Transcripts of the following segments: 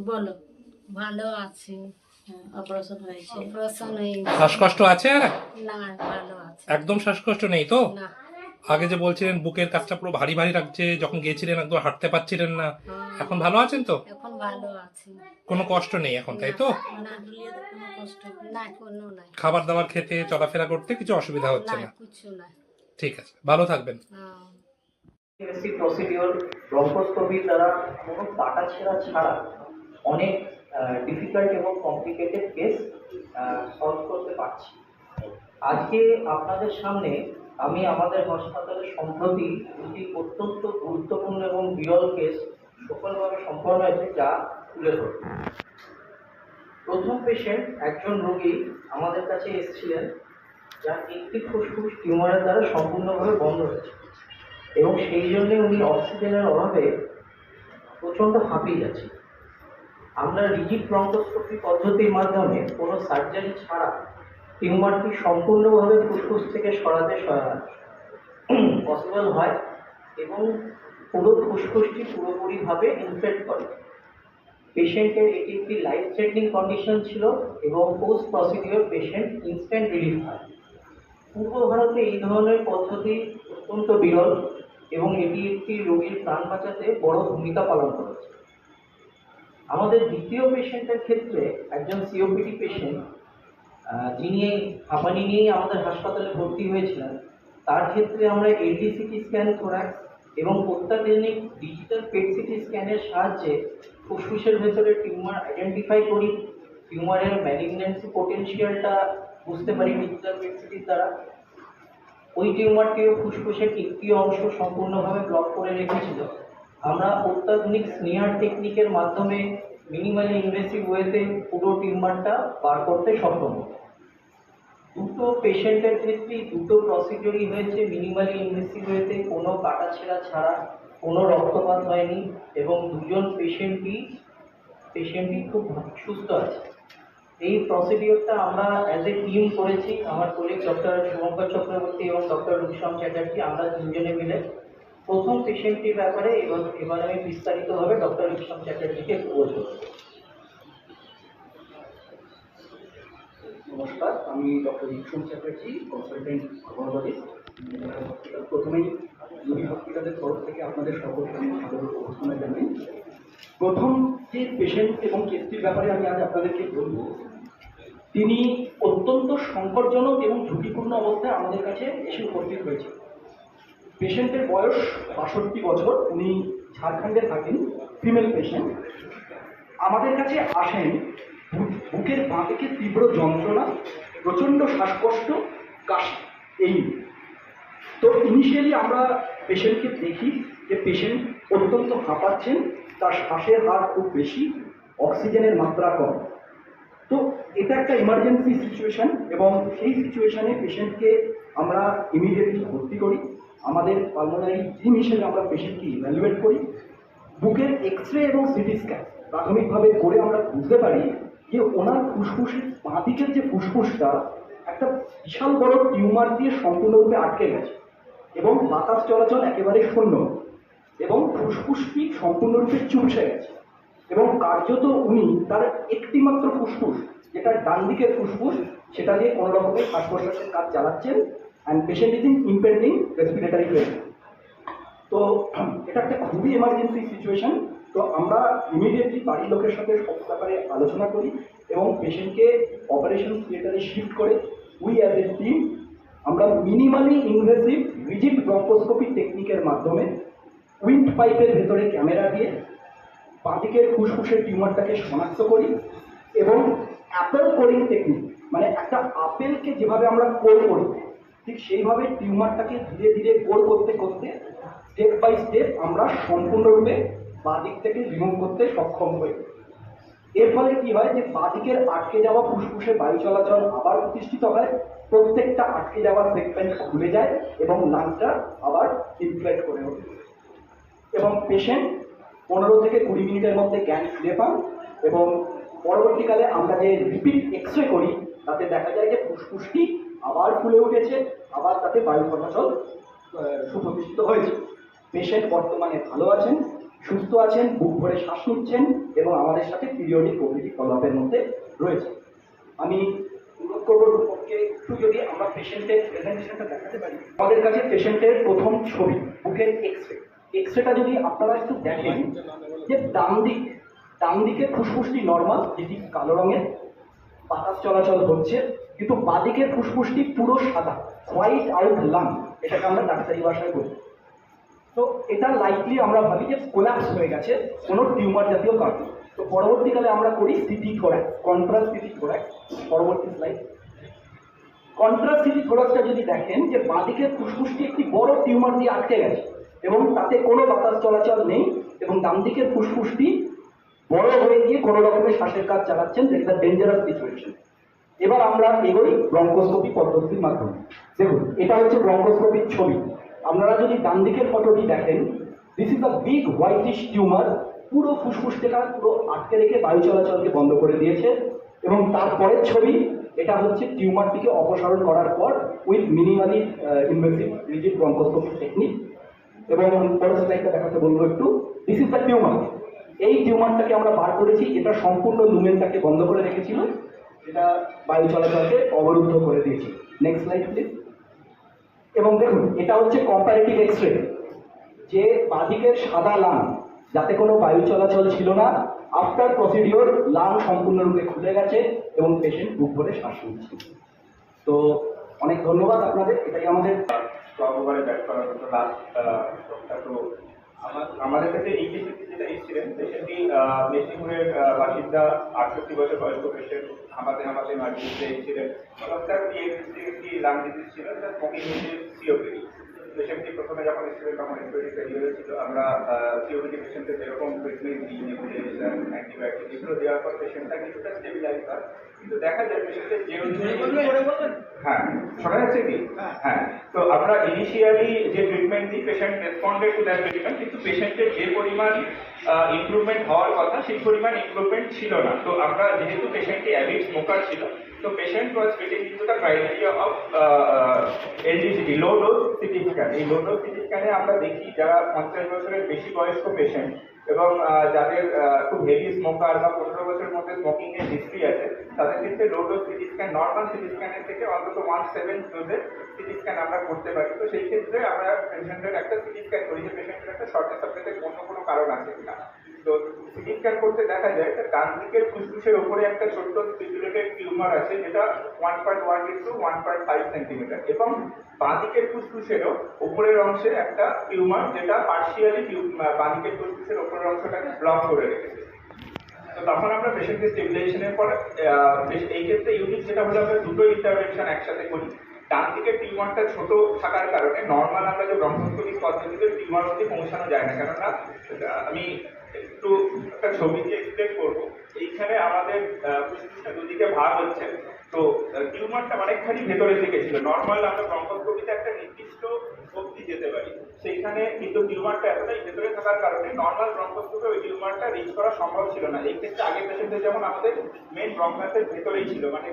বলো। ভালো আছি। অপারেশন হয়েছে। অপারেশন হয়ে শ্বাসকষ্ট আছে? না, ভালো আছে। একদম শ্বাসকষ্ট নেই তো? না। আগে যে বলছিলেন বুকের কাছটা পুরো ভারী ভারী লাগছে, যখন গিয়েছিলেন একদম হাঁটতে পারছিলেন না, হ্যাঁ, এখন ভালো আছেন তো? এখন ভালো আছি। কোনো কষ্ট নেই এখন, তাই তো? মানে আদুলিয়াতে কোনো কষ্ট নেই। না, কোনো নাই। খাবার দাবার খেতে চলাফেরা করতে কিছু অসুবিধা হচ্ছে না, না? কিছু নাই। ঠিক আছে, ভালো থাকবেন। হ্যাঁ। বেসিক প্রসিডিওর ব্রঙ্কোস্কোপি দ্বারা কোনো কাটাছেঁড়া ছাড়া অনেক ডিফিকাল্ট এবং কমপ্লিকেটেড কেস সলভ করতে পারছি। আজকে আপনাদের সামনে আমি আমাদের হাসপাতালে সম্প্রতি দুটি অত্যন্ত গুরুত্বপূর্ণ এবং বিরল কেস সফলভাবে সম্পন্ন হয়েছে যা তুলে ধরব। প্রথম পেশেন্ট একজন রোগী আমাদের কাছে এসেছিলেন যার একটি ফুসফুস টিউমারের দ্বারা সম্পূর্ণভাবে বন্ধ হয়েছে এবং সেই জন্য উনি অক্সিজেনের অভাবে প্রচণ্ড হাঁপিয়ে যাচ্ছে। আমরা রিজিড ব্রঙ্কোস্কোপি পদ্ধতির মাধ্যমে কোনো সার্জারি ছাড়া টিউমারটি সম্পূর্ণভাবে ফুসফুস থেকে সরাতে পসিবল হয় এবং পুরো ফুসফুসটি পুরোপুরিভাবে ইনফেক্ট করে। পেশেন্টের এটি একটি লাইফ থ্রেটনিং কন্ডিশন ছিল এবং post procedure patient instant relief হয়। পূর্ব ভারতে এই ধরনের পদ্ধতি অত্যন্ত বিরল এবং এটি একটি রোগীর প্রাণ বাঁচাতে বড় ভূমিকা পালন করেছে। আমাদের দ্বিতীয় পেশেন্টের ক্ষেত্রে একজন সিওপিডি পেশেন্ট যিনি হাঁপানি নিয়েই আমাদের হাসপাতালে ভর্তি হয়েছিলেন, তার ক্ষেত্রে আমরা এলডিসিটি স্ক্যান থোরাক্স এবং অত্যাধুনিক ডিজিটাল পেট সিটি স্ক্যানের সাহায্যে ফুসফুসের ভেতরে টিউমার আইডেন্টিফাই করি। টিউমারের ম্যালিগন্যান্সি পোটেনশিয়ালটা বুঝতে পারি ডিজিটাল পেট সিটির দ্বারা। ওই টিউমারটিও ফুসফুসের একটি অংশ সম্পূর্ণভাবে ব্লক করে রেখেছিল। আমরা অত্যাধুনিক স্নেহার টেকনিকের মাধ্যমে মিনিমালি ইনভেসিভ ওয়েতে পুরো টিউমারটা বার করতে সক্ষম হই। দুটো পেশেন্টের ক্ষেত্রেই দুটো প্রসিডিওরই হয়েছে মিনিমালি ইনভেসিভ ওয়েতে, কোনো কাটাছেঁড়া ছাড়া, কোনো রক্তপাত হয়নি এবং দুজন পেশেন্টই খুব সুস্থ আছে। এই প্রসিডিওরটা আমরা অ্যাজ এ টিম করেছি, আমার কলিগ ডক্টর শুভঙ্কর চক্রবর্তী এবং ডক্টর রূপশ্যাম চ্যাটার্জি, আমরা তিনজনে মিলে। প্রথম পেশেন্টটির ব্যাপারে এবার আমি বিস্তারিতভাবে ডক্টর রূপশ্যাম চ্যাটার্জিকে বলবো। নমস্কার, আমি ডক্টর রূপশ্যাম চ্যাটার্জি, কনসালটেন্ট গর্ভাবতীস্ট। প্রথমেই রবি হসপিটালের তরফ থেকে আপনাদের সকলকে আমি সাদর অভ্যর্থনা জানাই। প্রথম যে পেশেন্ট এবং কেসটির ব্যাপারে আমি আজ আপনাদেরকে বলব, তিনি অত্যন্ত সংকটজনক এবং ঝুঁকিপূর্ণ অবস্থায় আমাদের কাছে এসে উপস্থিত হয়েছে। পেশেন্টের বয়স ৬২ বছর, উনি ঝাড়খণ্ডে থাকেন, ফিমেল পেশেন্ট। আমাদের কাছে আসেন বুকের বাঁ দিকে তীব্র যন্ত্রণা, প্রচণ্ড শ্বাসকষ্ট, কাশি, এই। তো ইনিশিয়ালি আমরা পেশেন্টকে দেখি যে পেশেন্ট অত্যন্ত হাঁপাচ্ছেন, তার শ্বাসের হার খুব বেশি, অক্সিজেনের মাত্রা কম। তো এটা একটা ইমার্জেন্সি সিচুয়েশন এবং সেই সিচুয়েশনে পেশেন্টকে আমরা ইমিডিয়েটলি ভর্তি করি। আমাদের পালমোনারি টিম হিসেবে আমরা পেশেন্টকে ইভ্যালুয়েট করি। বুকের এক্স রে এবং সিটি স্ক্যান প্রাথমিকভাবে করে আমরা বুঝতে পারি যে ওনার ফুসফুসের বাঁ দিকের যে ফুসফুসটা একটা বিশাল বড় টিউমার দিয়ে সম্পূর্ণরূপে আটকে গেছে এবং বাতাস চলাচল একেবারে শূন্য এবং ফুসফুসটি সম্পূর্ণরূপে চুপসে গেছে এবং কার্যত উনি তার একটি মাত্র ফুসফুস, যেটা ডান দিকের ফুসফুস, সেটা দিয়ে কোনো রকমের শ্বাস প্রশ্বাসের কাজ চালাচ্ছেন and patient is in impending respiratory failure. তো এটা একটা খুবই এমার্জেন্সি সিচুয়েশন। তো আমরা ইমিডিয়েটলি বাড়ির লোকের সাথে সব ব্যাপারে আলোচনা করি এবং পেশেন্টকে অপারেশন থিয়েটারে শিফট করে উই অ্যাজ এ টিম আমরা মিনিমালি ইনভেসিভ রিজিড ব্রঙ্কোস্কোপি টেকনিকের মাধ্যমে উইন্ড পাইপের ভেতরে ক্যামেরা দিয়ে বাঁদিকের ফুসফুসের টিউমারটাকে শনাক্ত করি এবং অ্যাপেল কোরিং টেকনিক, মানে একটা আপেলকে যেভাবে আমরা কোর করি ঠিক সেইভাবে টিউমারটাকে ধীরে ধীরে কোর করতে করতে স্টেপ বাই স্টেপ আমরা সম্পূর্ণরূপে বাঁদিক থেকে রিমুভ করতে সক্ষম হই। এর ফলে কি হয় যে বাঁদিকের আটকে যাওয়া ফুসফুসে বায়ু চলাচল আবার প্রতিষ্ঠিত হয়, প্রত্যেকটা আটকে যাওয়া সেগমেন্ট খুলে যায় এবং লাংসটা আবার ইনফ্লেট করে ওঠে এবং পেশেন্ট 15 থেকে 20 মিনিটের মধ্যে জ্ঞান ফিরে পান এবং পরবর্তীকালে আমরা যে রিপিট এক্সরে করি তাতে দেখা যায় যে ফুসফুসটি আবার ফুলে উঠেছে, আবার তাতে বায়ু চলাচল সুপ্রতিষ্ঠিত হয়েছে। পেশেন্ট বর্তমানে ভালো আছেন, সুস্থ আছেন, বুক ভরে শ্বাস নিচ্ছেন এবং আমাদের সাথে পিরিয়ডিক ওপিডি ফলোআপের মধ্যে রয়েছে। আমি অনুরোধ করবো রূপককে একটু যদি আমরা পেশেন্টের প্রেজেন্টেশনটা দেখাতে পারি। আমাদের কাছে পেশেন্টের প্রথম ছবি, বুকের এক্সরেটা যদি আপনারা একটু দেখেন যে ডান দিকে ফুসফুসটি নর্মাল, যেটি কালো রঙের, বাতাস চলাচল হচ্ছে, কিন্তু বাঁদিকের ফুসফুসটি পুরো সাদা, হোয়াইট আউট লাং, এটাকে আমরা ডাক্তারি ভাষায় বলি। তো এটা লাইকলি আমরা ভাবি যে কোল্যাপস হয়ে গেছে কোনো টিউমার জাতীয় কারণে। তো পরবর্তীকালে আমরা করি city thorax, contrast city thorax. পরবর্তী স্লাইড। কন্ট্রাস্ট সিটি থোরাক্সটা যদি দেখেন যে বাঁদিকের ফুসফুসটি একটি বড় টিউমার দিয়ে আটকে গেছে এবং তাতে কোনো বাতাস চলাচল নেই, এবং ডান দিকের ফুসফুসটি বড় হয়ে গিয়ে কোনো রকমের শ্বাসের কাজ চালাচ্ছেন, যেটা ডেঞ্জারাস সিচুয়েশন। এবার আমরা এগোই ব্রঙ্কোস্কোপি পদ্ধতির মাধ্যমে। দেখুন, এটা হচ্ছে ব্রঙ্কোস্কোপির ছবি। আপনারা যদি ডান দিকের ফটোটি দেখেন, this is a big whitish tumour, পুরো ফুসফুসটা পুরো আটকে রেখে বায়ু চলাচলকে বন্ধ করে দিয়েছে। এবং তারপরের ছবি, এটা হচ্ছে টিউমারটিকে অপসারণ করার পর with minimally invasive rigid bronchoscopy technique. এবং পরের স্লাইডটা দেখাতে বলবো একটু। This is the tumour. এই টিউমারটাকে আমরা বার করেছি, এটা সম্পূর্ণ লুমেনটাকে বন্ধ করে রেখেছিল, এটা বায়ু চলাচলকে অবরুদ্ধ করে দিয়েছে। Next slide please. এবং দেখুন, এটা হচ্ছে কম্পারেটিভ এক্সরে, যে বাঁদিকের সাদা লাং, যাতে কোনো বায়ু চলাচল ছিল না, আফটার প্রসিডিওর লাং সম্পূর্ণরূপে খুলে গেছে এবং পেশেন্ট বুক ভরে শ্বাস নিচ্ছে। তো অনেক ধন্যবাদ আপনাদের। এটাই আমাদের সহকারে ব্যাক করার মতো লাস্ট সপ্তাহ। তো আমাদের কাছে এই কেসটি যেটা এসেছিলেন, পেশেন্টটি মেদিনীপুরের বাসিন্দা, 68 বছর বয়স্ক পেশেন্ট, হামাতে মাঝে এসেছিলেন এবং তার একটি লাং ডিজিজ ছিল, তার স্মোকিং ডিজিজ, সিওপিডি। পেশেন্টটি প্রথমে যখন এসেছিলেন তখন এসপিডি ফেলিওর ছিল। আমরা সিওপিডি পেশেন্টের যেরকম ট্রিটমেন্ট দিই, নেবুলাইজেশন, অ্যান্টিবায়োটিক, এগুলো দেওয়ার পর পেশেন্টটা কিছুটা স্টেবিলাইজ হয়, কিন্তু দেখা যায় পেশেন্টের হ্যাঁ শোনা যাচ্ছে কি? হ্যাঁ। তো আমরা ইনিশিয়ালি যে ট্রিটমেন্ট দিই, patient responded to that treatment, কিন্তু পেশেন্টের যে পরিমাণ ইমপ্রুভমেন্ট হওয়ার কথা সেই পরিমাণ ইমপ্রুভমেন্ট ছিল না। তো আমরা যেহেতু পেশেন্টটি অ্যাভিড স্মোকার ছিল, তো patient was fitting into the criteria of LDCT, low dose CT scan. এই লো ডোজ সিটি স্ক্যানে আমরা দেখি যারা 50 বছরের বেশি বয়স্ক পেশেন্ট এবং যাদের খুব হেভি স্মোকার বা 15 বছরের মধ্যে স্মোকিং এর হিস্ট্রি আছে, তাদের ক্ষেত্রে low dose CT scan normal CT স্ক্যানের থেকে অন্তত 1/7 ডোজের সিটি স্ক্যান আমরা করতে পারি। তো সেই ক্ষেত্রে আমরা পেশেন্টের একটা সিটি স্ক্যান করি যে পেশেন্টের একটা শর্টেজ সাপ্লাইতে অন্য কোনো কারণ আছে কিনা। তো সিটি স্ক্যান করতে দেখা যায় ডান দিকের ফুসফুসের উপরে একটা ছোট্ট স্পিকুলেটেড টিউমার আছে, যেটা 1.1 into 1.5 সেন্টিমিটার, এবং বাঁ দিকের ফুসফুসেরও উপরের অংশে একটা টিউমার, যেটা পার্শিয়ালি বাঁ দিকের ফুসফুসের উপরের অংশটাকে ব্লক করে রেখেছে। তো তখন আমরা পেশেন্টকে স্টেবিলাইজেশনের পর এই ক্ষেত্রে ইউনিক যেটা হলো, আমরা দুটো ইন্টারভেনশন একসাথে করি। ডান দিকের টিউমারটা ছোট থাকার কারণে নর্মাল আমরা যে ব্রঙ্কোস্কোপিক পদ্ধতিতে টিউমার অবধি পৌঁছানো যায় না, কেননা আমি একটু একটা ছবি দিয়ে এক্সপ্লেন করবো। এইখানে আমাদের ফুসফুসটা দুদিকে ভাগ হচ্ছে, তো টিউমারটা অনেকখানি ভেতরের দিকে ছিল। নর্মাল আমরা ব্রঙ্কোস্কোপিতে একটা নির্দিষ্ট অবধি যেতে পারি, সেইখানে কিন্তু টিউমারটা এতটাই ভেতরে থাকার কারণে নর্মাল ব্রঙ্কোস্কোপে ওই টিউমারটা রিচ করা সম্ভব ছিল না। এই ক্ষেত্রে আগের পেশেন্টদের যেমন আমাদের মেন ব্রঙ্কাসের ভেতরেই ছিল, মানে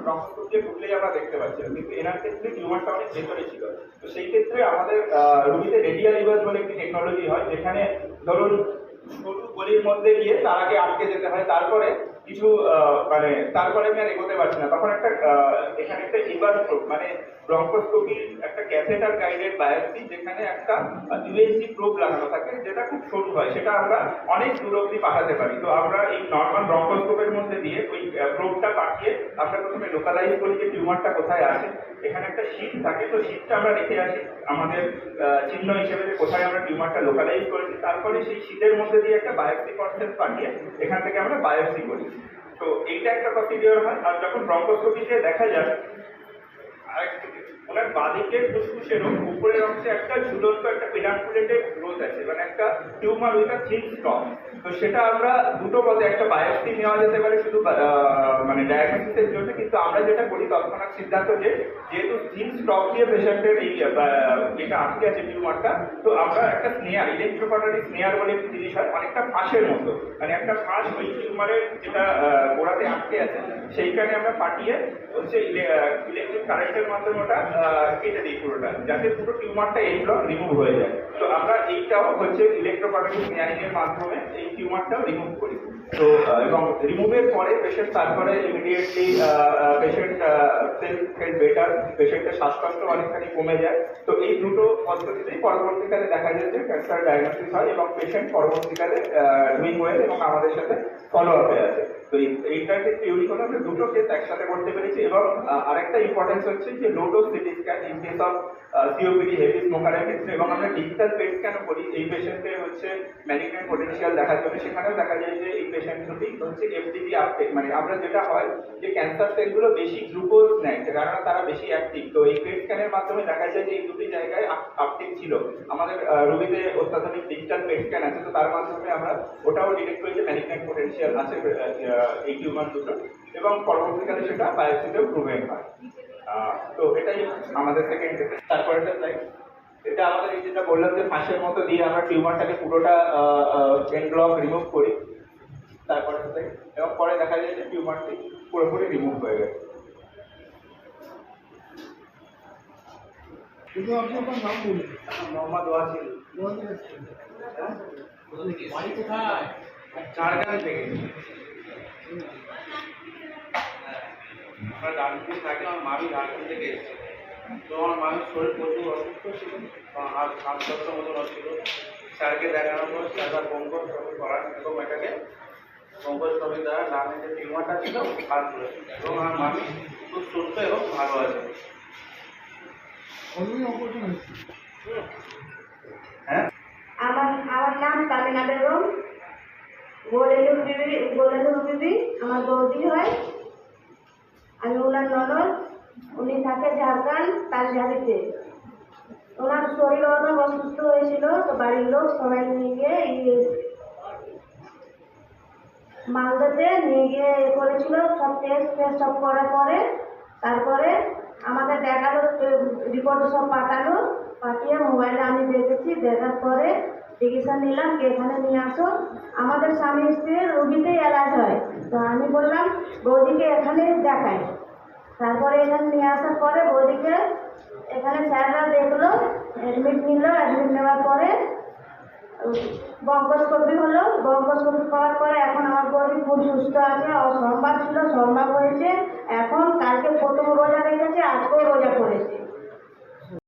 ব্রঙ্কোস্কোপ দিয়ে ঢুকলেই আমরা দেখতে পাচ্ছিলাম, কিন্তু এনার ক্ষেত্রে টিউমারটা অনেক ভেতরে ছিল। তো সেই ক্ষেত্রে আমাদের রুগীতে রেডিয়াল ইভাস বলে একটি টেকনোলজি হয়, যেখানে ধরুন সরু গলির মধ্যে গিয়ে তার আগে আটকে যেতে হয়, তারপরে কিছু মানে তারপরে আমি আর এগোতে পারছি না, তখন একটা এখানে একটা ইভারস্কোপ মানে ব্রঙ্কোস্কোপির একটা ক্যাথেটার গাইডেড বায়োপসি, যেখানে একটা ইউএসজি প্রোব লাগানো থাকে, যেটা খুব সরু হয়, সেটা আমরা অনেক দূর অবধি পাঠাতে পারি। তো আমরা এই নর্মাল ব্রঙ্কোস্কোপের মধ্যে দিয়ে ওই প্রোবটা পাঠিয়ে আমরা প্রথমে লোকালাইজ করি যে টিউমারটা কোথায় আছে। এখানে একটা শীট থাকে, তো শীটটা আমরা রেখে আসি আমাদের চিহ্ন হিসেবে যে কোথায় আমরা টিউমারটা লোকালাইজ করেছি। তারপরে সেই শীটের মধ্যে দিয়ে একটা বায়োপসি প্রসেস পাঠিয়ে এখান থেকে আমরা বায়োপসি করি। তো এইটা একটা প্রসিডিওর হয়। আর যখন ব্রঙ্কোস্কোপিতে দেখা যায় ওনার বাঁদিকের ফুসফুসের উপরের অংশে একটা ঝুলন্ত একটা পেনাকুলেটেড গ্রোথ আছে, মানে একটা tumour with a thin stock. তো সেটা আমরা দুটো পথে, একটা বায়োপসি নেওয়া যেতে পারে শুধু মানে ডায়াগনোসিসের জন্য, কিন্তু আমরা যেটা করি তৎক্ষণাৎ সিদ্ধান্ত যে যেহেতু থিন স্টক দিয়ে পেশেন্টের এই যেটা আটকে আছে টিউমারটা, তো আমরা একটা স্নেয়ার, ইলেকট্রোকটারি স্নেয়ার বলে একটি জিনিস হয়, অনেকটা ফাঁসের মতো, মানে একটা ফাঁস ওই টিউমারের যেটা গোড়াতে আটকে আছে সেইখানে আমরা পাঠিয়ে হচ্ছে ইলেকট্রিক কারেন্টের মাধ্যমে ওটা কেটে দিই পুরোটা, যাতে পুরো টিউমারটা এই ব্লক রিমুভ হয়ে যায়। তো আমরা এইটাও হচ্ছে ইলেকট্রোপাথেটিক স্ক্যানিং এর মাধ্যমে এই টিউমারটাও রিমুভ করি। তো এবং রিমুভের পরে পেশেন্ট তারপরে ইমিডিয়েটলি পেশেন্ট ফিল বেটার, পেশেন্টের শ্বাসকষ্ট অনেকখানি কমে যায়। তো এই দুটো পদ্ধতিতেই পরবর্তীকালে দেখা যায় যে ক্যান্সার ডায়াগনোসিস হয় এবং পেশেন্ট পরবর্তীকালে ডুইং ওয়েল এবং আমাদের সাথে ফলো আপে আছে। তো এইটার ক্ষেত্রে ইউনিক হলো আমরা দুটো কেস একসাথে করতে পেরেছি। এবং আরেকটা ইম্পর্টেন্স হচ্ছে যে low dose CT scan in case of COPD heavy স্মোকারের ক্ষেত্রে, এবং আমরা ডিজিটাল পেট স্ক্যানও করি এই পেশেন্টের হচ্ছে ম্যালিগন্যান্ট পোটেনশিয়াল দেখার জন্য। সেখানেও দেখা যায় যে এই পেশেন্ট দুটি হচ্ছে এফডিজি আপটেক, মানে আমরা যেটা হয় যে ক্যান্সার সেলগুলো বেশি গ্লুকোজ নেয় কারণ তারা বেশি অ্যাক্টিভ। তো এই পেট স্ক্যানের মাধ্যমে দেখা যায় যে এই দুটি জায়গায় আপটেক ছিল। আমাদের রোগীতে অত্যাধুনিক ডিজিটাল পেট স্ক্যান আছে, তো তার মাধ্যমে আমরা ওটাও ডিটেক্ট করি যে ম্যালিগন্যান্ট পোটেনশিয়াল আছে এই টিউমার দুটো, এবং পরবর্তীকালে সেটা বায়োপসিতেও প্রুভেন হয়। তো এটাই আমাদের সেকেন্ড কেস। তারপরেটা স্লাইড, এটা আমাদের এই যেটা বললাম যে ফাঁসের মতো দিয়ে আমরা টিউমারটাকে পুরোটা এন্ড ব্লক রিমুভ করি। তারপরে স্লাইড, এবং পরে দেখা যায় যে টিউমারটি পুরোপুরি রিমুভ হয়ে গেছে। মোহাম্মদ ওয়াসিল, ঝাড়গ্রাম থেকে। আমরা ডানকুনি থাকি, আমার মামি ঝাড়খণ্ড থেকে এসেছে। তো আমার মামির শরীর প্রচুর অসুস্থ ছিল, আর শ্বাসকষ্ট মতন হচ্ছিল। স্যারকে দেখানোর পর স্যাররা বঙ্গোপসাগর করান এবং এটাকে বঙ্গোপসাগর দ্বারা ডানে যে টিউমারটা ছিল কাজ করেছে, এবং আমার মামি খুব সুস্থ এবং ভালো আছে। হ্যাঁ, আমার নাম তামিনা বেগম, গোলেলুর বিবি আমার বৌদি হয়। আমি ওনার ননদ, উনি থাকে ঝাড়খণ্ড তালঝাড়িতে। ওনার শরীর অনেক অসুস্থ হয়েছিল, তো বাড়ির লোক সবাই নিয়ে গিয়ে মালদাতে নিয়ে গিয়ে করেছিল, সব টেস্ট সব করার পরে তারপরে আমাকে দেখালো, রিপোর্ট সব পাঠালো। পাঠিয়ে মোবাইলে আমি দেখেছি, দেখার পরে চিকিৎসা নিলাম যে এখানে নিয়ে আসো, আমাদের স্বামী স্ত্রীর রুগীতেই এলাজ হয়। তো আমি বললাম বৌদিকে এখানে দেখাই। তারপরে এখানে নিয়ে আসার পরে বৌদিকে এখানে স্যাররা দেখলো, অ্যাডমিট নিল। অ্যাডমিট নেওয়ার পরে বঙ্কোস্কোপি হলো, বঙ্কোস্কোপি করার পরে এখন আমার বৌদি খুব সুস্থ আছে। সোমবার ছিল, সোমবার হয়েছে। এখন কালকে প্রথম রোজা রেখেছে, আজকেও রোজা করেছে।